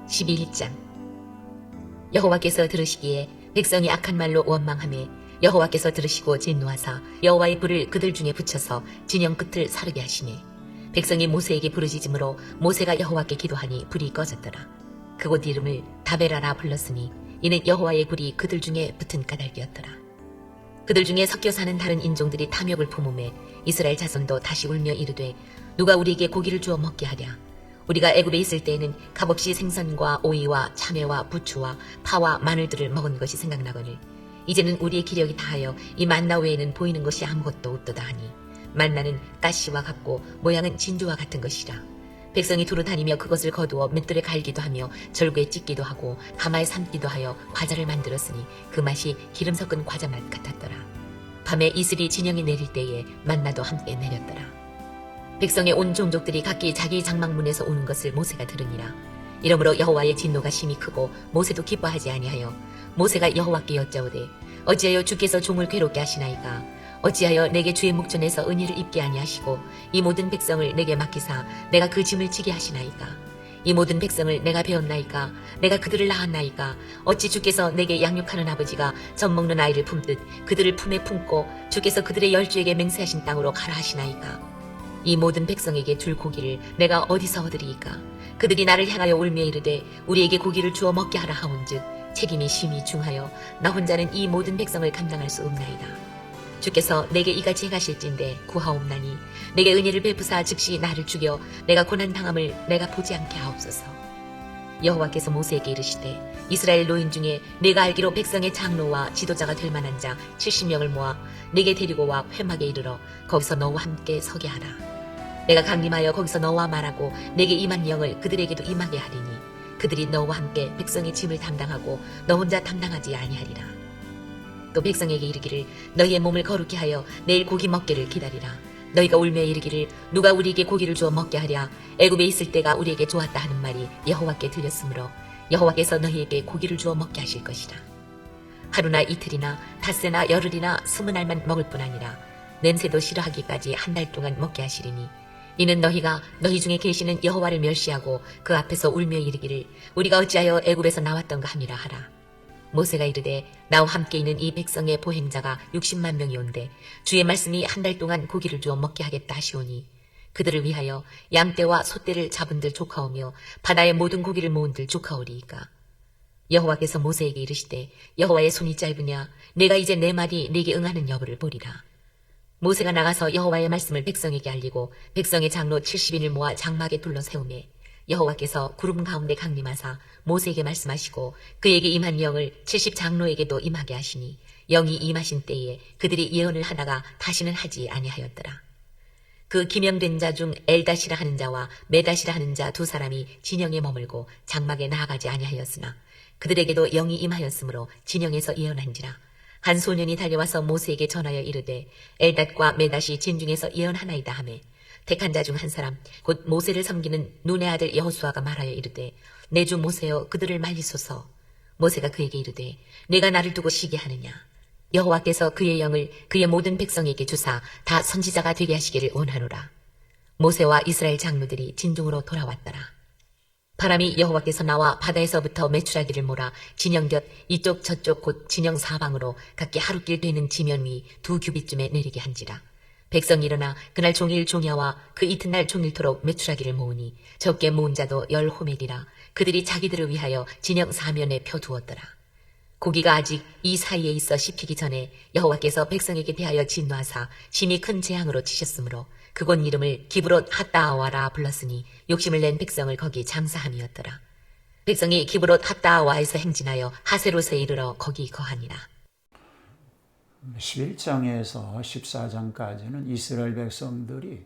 11장. 여호와께서 들으시기에 백성이 악한 말로 원망하매 여호와께서 들으시고 진노하사 여호와의 불을 그들 중에 붙여서 진영 끝을 사르게 하시니 백성이 모세에게 부르짖음으로 모세가 여호와께 기도하니 불이 꺼졌더라. 그곳 이름을 다베라라 불렀으니 이는 여호와의 불이 그들 중에 붙은 까닭이었더라. 그들 중에 섞여 사는 다른 인종들이 탐욕을 품음에 이스라엘 자손도 다시 울며 이르되 누가 우리에게 고기를 주어 먹게 하랴. 우리가 애굽에 있을 때에는 값없이 생선과 오이와 참외와 부추와 파와 마늘들을 먹은 것이 생각나거늘 이제는 우리의 기력이 다하여 이 만나 외에는 보이는 것이 아무것도 없도다 하니 만나는 가시와 같고 모양은 진주와 같은 것이라. 백성이 두루 다니며 그것을 거두어 맷돌에 갈기도 하며 절구에 찢기도 하고 가마에 삶기도 하여 과자를 만들었으니 그 맛이 기름 섞은 과자 맛 같았더라. 밤에 이슬이 진영이 내릴 때에 만나도 함께 내렸더라. 백성의 온 종족들이 각기 자기 장막문에서 오는 것을 모세가 들으니라. 이러므로 여호와의 진노가 심히 크고 모세도 기뻐하지 아니하여 모세가 여호와께 여짜오되 어찌하여 주께서 종을 괴롭게 하시나이까. 어찌하여 내게 주의 목전에서 은혜를 입게 아니하시고 이 모든 백성을 내게 맡기사 내가 그 짐을 지게 하시나이까. 이 모든 백성을 내가 배웠나이까. 내가 그들을 낳았나이까. 어찌 주께서 내게 양육하는 아버지가 젖 먹는 아이를 품듯 그들을 품에 품고 주께서 그들의 열주에게 맹세하신 땅으로 가라 하시나이까. 이 모든 백성에게 줄 고기를 내가 어디서 얻으리이까. 그들이 나를 향하여 울며 이르되 우리에게 고기를 주어 먹게 하라 하온즉 책임이 심히 중하여 나 혼자는 이 모든 백성을 감당할 수 없나이다. 주께서 내게 이같이 행하실진대 구하옵나니 내게 은혜를 베푸사 즉시 나를 죽여 내가 고난당함을 내가 보지 않게 하옵소서. 여호와께서 모세에게 이르시되 이스라엘 노인 중에 내가 알기로 백성의 장로와 지도자가 될 만한 자 70명을 모아 내게 데리고 와 회막에 이르러 거기서 너와 함께 서게 하라. 내가 강림하여 거기서 너와 말하고 내게 임한 영을 그들에게도 임하게 하리니 그들이 너와 함께 백성의 짐을 담당하고 너 혼자 담당하지 아니하리라. 또 백성에게 이르기를 너희의 몸을 거룩히 하여 내일 고기 먹기를 기다리라. 너희가 울며 이르기를 누가 우리에게 고기를 주어 먹게 하랴. 애굽에 있을 때가 우리에게 좋았다 하는 말이 여호와께 들렸으므로 여호와께서 너희에게 고기를 주어 먹게 하실 것이라. 하루나 이틀이나 닷새나 열흘이나 20날만 먹을 뿐 아니라 냄새도 싫어하기까지 한 달 동안 먹게 하시리니 이는 너희가 너희 중에 계시는 여호와를 멸시하고 그 앞에서 울며 이르기를 우리가 어찌하여 애굽에서 나왔던가 함이라 하라. 모세가 이르되 나와 함께 있는 이 백성의 보행자가 60만 명이 온데 주의 말씀이 한 달 동안 고기를 주어 먹게 하겠다 하시오니 그들을 위하여 양떼와 소떼를 잡은들 조카오며 바다의 모든 고기를 모은들 조카오리이까. 여호와께서 모세에게 이르시되 여호와의 손이 짧으냐. 내가 이제 내 말이 네게 응하는 여부를 보리라. 모세가 나가서 여호와의 말씀을 백성에게 알리고 백성의 장로 70인을 모아 장막에 둘러 세우매 여호와께서 구름 가운데 강림하사 모세에게 말씀하시고 그에게 임한 영을 70 장로에게도 임하게 하시니 영이 임하신 때에 그들이 예언을 하다가 다시는 하지 아니하였더라. 그 기명된 자 중 엘다시라 하는 자와 메다시라 하는 자 두 사람이 진영에 머물고 장막에 나아가지 아니하였으나 그들에게도 영이 임하였으므로 진영에서 예언한지라. 한 소년이 달려와서 모세에게 전하여 이르되 엘닷과 메닷이 진중에서 예언하나이다 하매 택한 자 중 한 사람 곧 모세를 섬기는 눈의 아들 여호수아가 말하여 이르되 내 주 모세여 그들을 말리소서. 모세가 그에게 이르되 내가 나를 두고 쉬게 하느냐. 여호와께서 그의 영을 그의 모든 백성에게 주사 다 선지자가 되게 하시기를 원하노라. 모세와 이스라엘 장로들이 진중으로 돌아왔더라. 바람이 여호와께서 나와 바다에서부터 메추라기를 몰아 진영 곁 이쪽 저쪽 곧 진영 사방으로 각기 하루길 되는 지면 위 2규빗쯤에 내리게 한지라. 백성이 일어나 그날 종일 종야와 그 이튿날 종일토록 메추라기를 모으니 적게 모은 자도 10호멜이라. 그들이 자기들을 위하여 진영 사면에 펴두었더라. 고기가 아직 이 사이에 있어 씹히기 전에 여호와께서 백성에게 대하여 진노하사 심히 큰 재앙으로 치셨으므로 그곳 이름을 기브롯 핫다아와라 불렀으니 욕심을 낸 백성을 거기 장사함이었더라. 백성이 기브롯 핫다아와에서 행진하여 하세롯에 이르러 거기 거하니라. 11장에서 14장까지는 이스라엘 백성들이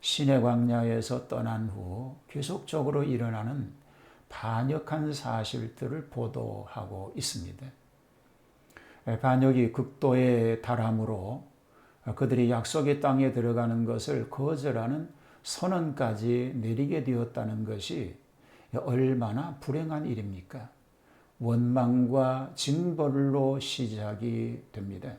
시내 광야에서 떠난 후 계속적으로 일어나는 반역한 사실들을 보도하고 있습니다. 반역이 극도에 달함으로 그들이 약속의 땅에 들어가는 것을 거절하는 선언까지 내리게 되었다는 것이 얼마나 불행한 일입니까? 원망과 징벌로 시작이 됩니다.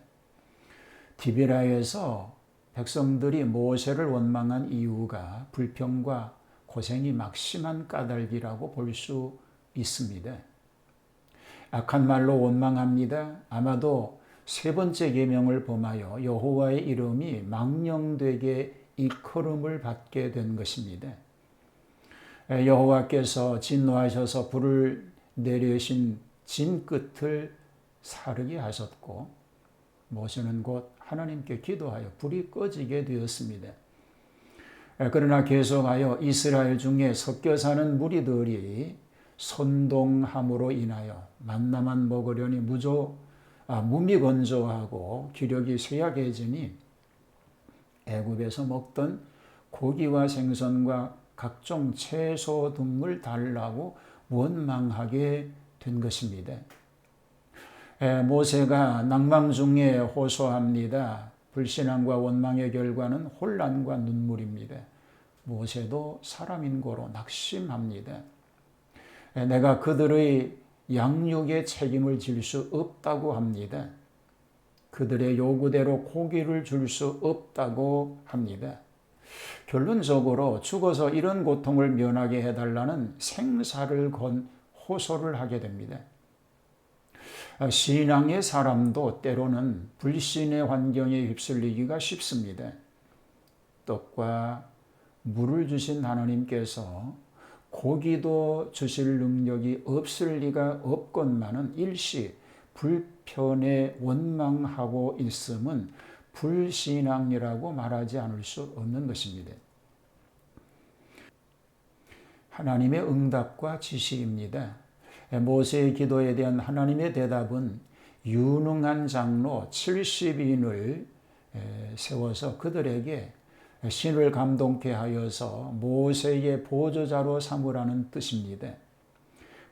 디베라에서 백성들이 모세를 원망한 이유가 불평과 고생이 막심한 까닭이라고 볼 수 있습니다. 악한 말로 원망합니다. 아마도 세 번째 계명을 범하여 여호와의 이름이 망령되게 일컬음을 받게 된 것입니다. 여호와께서 진노하셔서 불을 내리신 진 끝을 사르게 하셨고 모세는 곧 하나님께 기도하여 불이 꺼지게 되었습니다. 그러나 계속하여 이스라엘 중에 섞여 사는 무리들이 선동함으로 인하여 만나만 먹으려니 무미건조하고 기력이 쇠약해지니 애굽에서 먹던 고기와 생선과 각종 채소 등을 달라고 원망하게 된 것입니다. 모세가 낭망 중에 호소합니다. 불신앙과 원망의 결과는 혼란과 눈물입니다. 모세도 사람인 고로 낙심합니다. 내가 그들의 양육에 책임을 질 수 없다고 합니다. 그들의 요구대로 고기를 줄 수 없다고 합니다. 결론적으로 죽어서 이런 고통을 면하게 해달라는 생사를 건 호소를 하게 됩니다. 신앙의 사람도 때로는 불신의 환경에 휩쓸리기가 쉽습니다. 떡과 물을 주신 하나님께서 고기도 주실 능력이 없을 리가 없건만은 일시 불편에 원망하고 있음은 불신앙이라고 말하지 않을 수 없는 것입니다. 하나님의 응답과 지시입니다. 모세의 기도에 대한 하나님의 대답은 유능한 장로 70인을 세워서 그들에게 신을 감동케 하여서 모세의 보조자로 삼으라는 뜻입니다.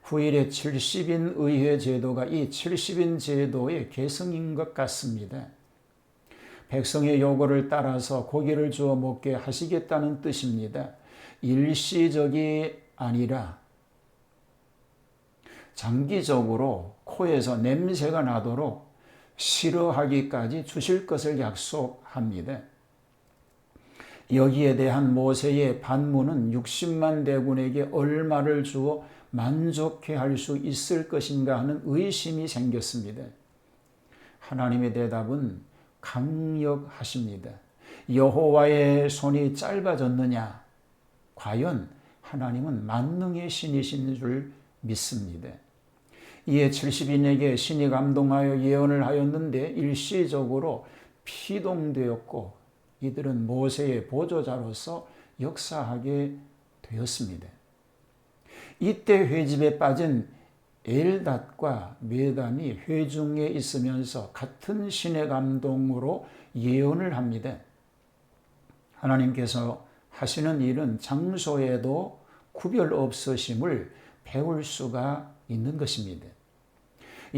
후일의 70인 의회 제도가 이 70인 제도의 계승인 것 같습니다. 백성의 요구를 따라서 고기를 주어 먹게 하시겠다는 뜻입니다. 일시적이 아니라 장기적으로 코에서 냄새가 나도록 싫어하기까지 주실 것을 약속합니다. 여기에 대한 모세의 반문은 60만 대군에게 얼마를 주어 만족해 할 수 있을 것인가 하는 의심이 생겼습니다. 하나님의 대답은 강력하십니다. 여호와의 손이 짧아졌느냐? 과연 하나님은 만능의 신이신 줄 믿습니다. 이에 70인에게 신이 감동하여 예언을 하였는데 일시적으로 피동되었고 이들은 모세의 보조자로서 역사하게 되었습니다. 이때 회집에 빠진 엘닷과 메단이 회중에 있으면서 같은 신의 감동으로 예언을 합니다. 하나님께서 하시는 일은 장소에도 구별 없으심을 배울 수가 있는 것입니다.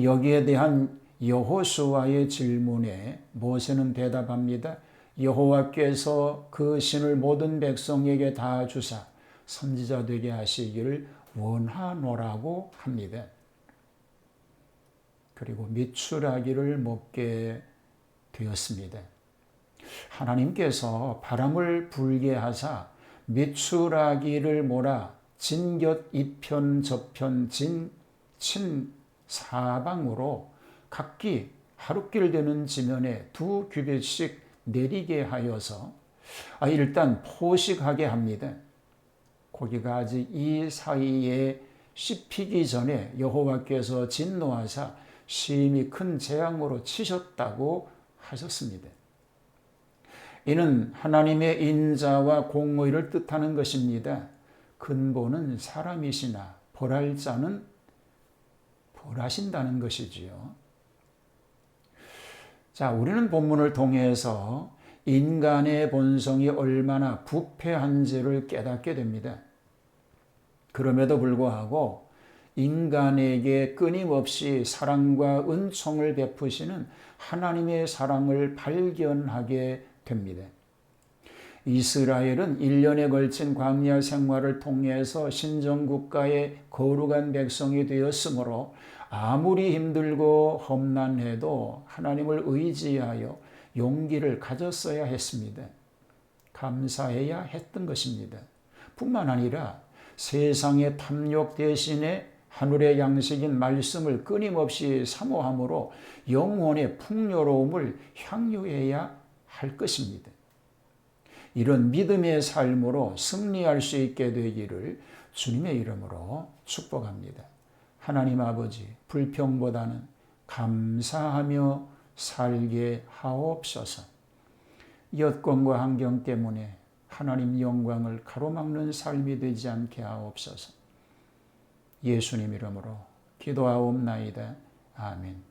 여기에 대한 여호수아의 질문에 모세는 대답합니다. 여호와께서 그 신을 모든 백성에게 다 주사 선지자 되게 하시기를 원하노라고 합니다. 그리고 메추라기를 먹게 되었습니다. 하나님께서 바람을 불게 하사 메추라기를 몰아 진곁 이편 저편 친 사방으로 각기 하루길 되는 지면에 2규빗씩 내리게 하여서 일단 포식하게 합니다. 고기가 아직 이 사이에 씹히기 전에 여호와께서 진노하사 심히 큰 재앙으로 치셨다고 하셨습니다. 이는 하나님의 인자와 공의를 뜻하는 것입니다. 근본은 사람이시나 벌할 자는 벌하신다는 것이지요. 자, 우리는 본문을 통해서 인간의 본성이 얼마나 부패한지를 깨닫게 됩니다. 그럼에도 불구하고 인간에게 끊임없이 사랑과 은총을 베푸시는 하나님의 사랑을 발견하게 됩니다. 이스라엘은 1년에 걸친 광야 생활을 통해서 신정국가의 거룩한 백성이 되었으므로 아무리 힘들고 험난해도 하나님을 의지하여 용기를 가졌어야 했습니다. 감사해야 했던 것입니다. 뿐만 아니라 세상의 탐욕 대신에 하늘의 양식인 말씀을 끊임없이 사모함으로 영혼의 풍요로움을 향유해야 할 것입니다. 이런 믿음의 삶으로 승리할 수 있게 되기를 주님의 이름으로 축복합니다. 하나님 아버지, 불평보다는 감사하며 살게 하옵소서. 여건과 환경 때문에 하나님 영광을 가로막는 삶이 되지 않게 하옵소서. 예수님 이름으로 기도하옵나이다. 아멘.